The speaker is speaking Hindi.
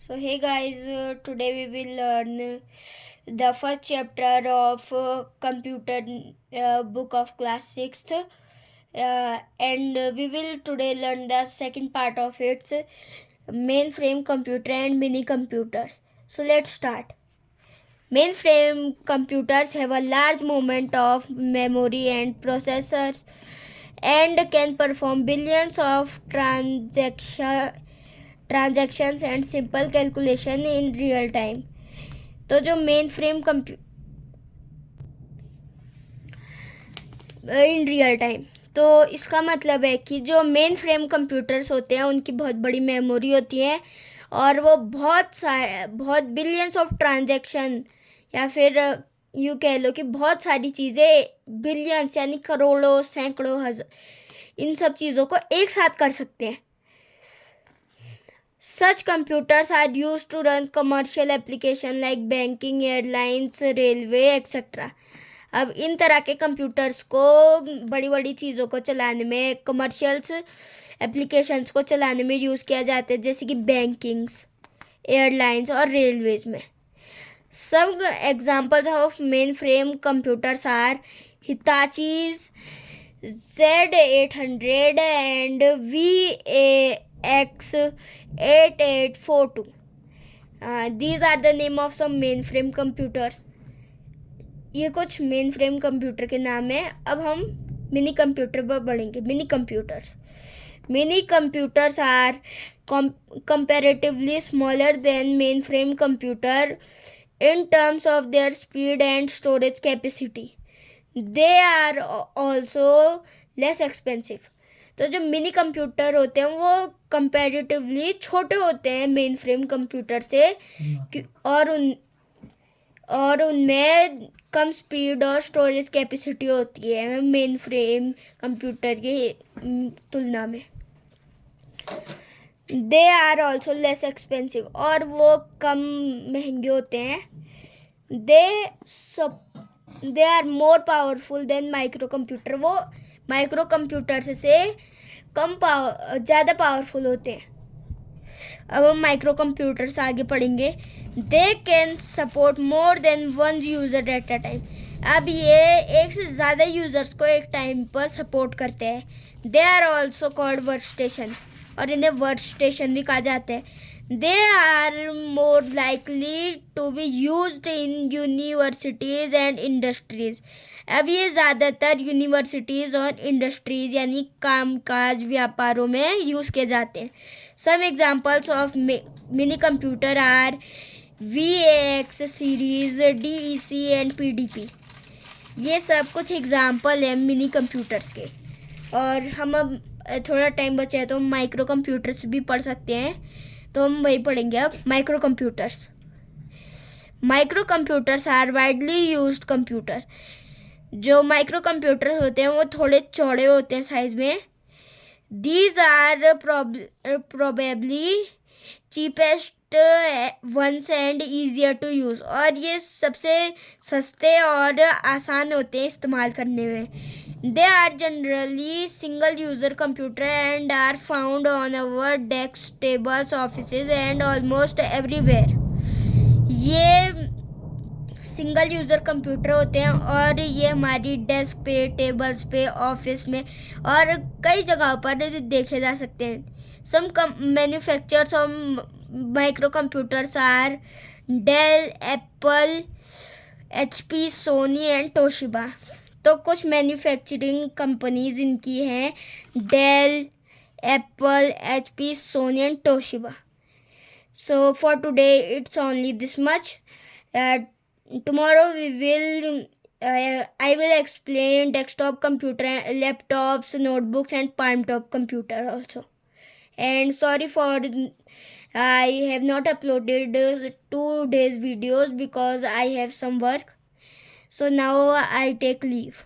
So hey guys, today we will learn the first chapter of computer book of class 6th, and we will today learn the second part of its mainframe computer and mini computers. So let's start. Mainframe computers have a large amount of memory and processors and can perform billions of transactions and simple calculation in real time. तो जो main frame in real time तो इसका मतलब है कि जो मेन फ्रेम कंप्यूटर्स होते हैं उनकी बहुत बड़ी मेमोरी होती है और वो बहुत बिलियंस ऑफ ट्रांजैक्शन या फिर यूँ कह लो कि बहुत सारी चीज़ें बिलियंस यानी करोड़ों सैकड़ों हजार इन सब चीज़ों को एक साथ कर सकते हैं. Such computers are used to run commercial applications like banking, airlines, railway, etc. अब इन तरह के कंप्यूटर्स को बड़ी बड़ी चीज़ों को चलाने में, कमर्शियल्स एप्लीकेशंस को चलाने में यूज़ किया जाता है, जैसे कि बैंकिंग्स, एयरलाइंस और रेलवेज में. Some examples of mainframe computers are Hitachi's Z800 and VAX8842. These are the name of some mainframe computers. ये कुछ मेन फ्रेम कंप्यूटर के नाम हैं. अब हम मिनी कंप्यूटर पर बढ़ेंगे. Mini computers are comparatively smaller than mainframe computer in terms of their speed and storage capacity. They are also less expensive. तो जो मिनी कंप्यूटर होते हैं वो कंपैरेटिवली छोटे होते हैं मेन फ्रेम कंप्यूटर से और उनमें कम स्पीड और स्टोरेज कैपेसिटी होती है मेन फ्रेम कंप्यूटर की तुलना में. They are also less expensive और वो कम महंगे होते हैं. They are more powerful than micro computer. वो माइक्रो कंप्यूटर से ज़्यादा पावरफुल होते हैं. अब हम माइक्रो कंप्यूटर्स आगे पढ़ेंगे. They can support more than one user at a time. अब ये एक से ज़्यादा यूज़र्स को एक टाइम पर सपोर्ट करते हैं. They are also called work station और इन्हें वर्क स्टेशन भी कहा जाता है. They are more likely to be used in universities and industries. अब ये ज़्यादातर यूनिवर्सिटीज़ और इंडस्ट्रीज़ यानी कामकाज व्यापारों में यूज़ किए जाते हैं. Some examples of mini computer are VAX series, DEC and PDP. ये सब कुछ एग्जाम्पल है मिनी कंप्यूटर्स के. और हम अब थोड़ा टाइम बचा है तो हम माइक्रो कंप्यूटर्स भी पढ़ सकते हैं. तो हम वही पढ़ेंगे अब. Micro computers are widely used computer. जो माइक्रो कंप्यूटर होते हैं वो थोड़े चौड़े होते हैं साइज में. These are probably cheapest ones and easier to use. और ये सबसे सस्ते और आसान होते हैं इस्तेमाल करने में. They are generally single-user computer and are found on our desks, tables, offices and almost everywhere. ये सिंगल यूज़र कंप्यूटर होते हैं और ये हमारी डेस्क पे, टेबल्स पे, ऑफिस में और कई जगहों पर देखे जा सकते हैं. Some manufacturers of micro computers are Dell, Apple, HP, Sony and Toshiba. तो कुछ मैन्युफैक्चरिंग कंपनीज इनकी हैं Dell, Apple, HP, Sony and Toshiba. So for today it's only this much. Tomorrow I will explain desktop computer, laptops, notebooks and palm top computer also. And sorry for I have not uploaded 2 days videos because I have some work. So now I take leave.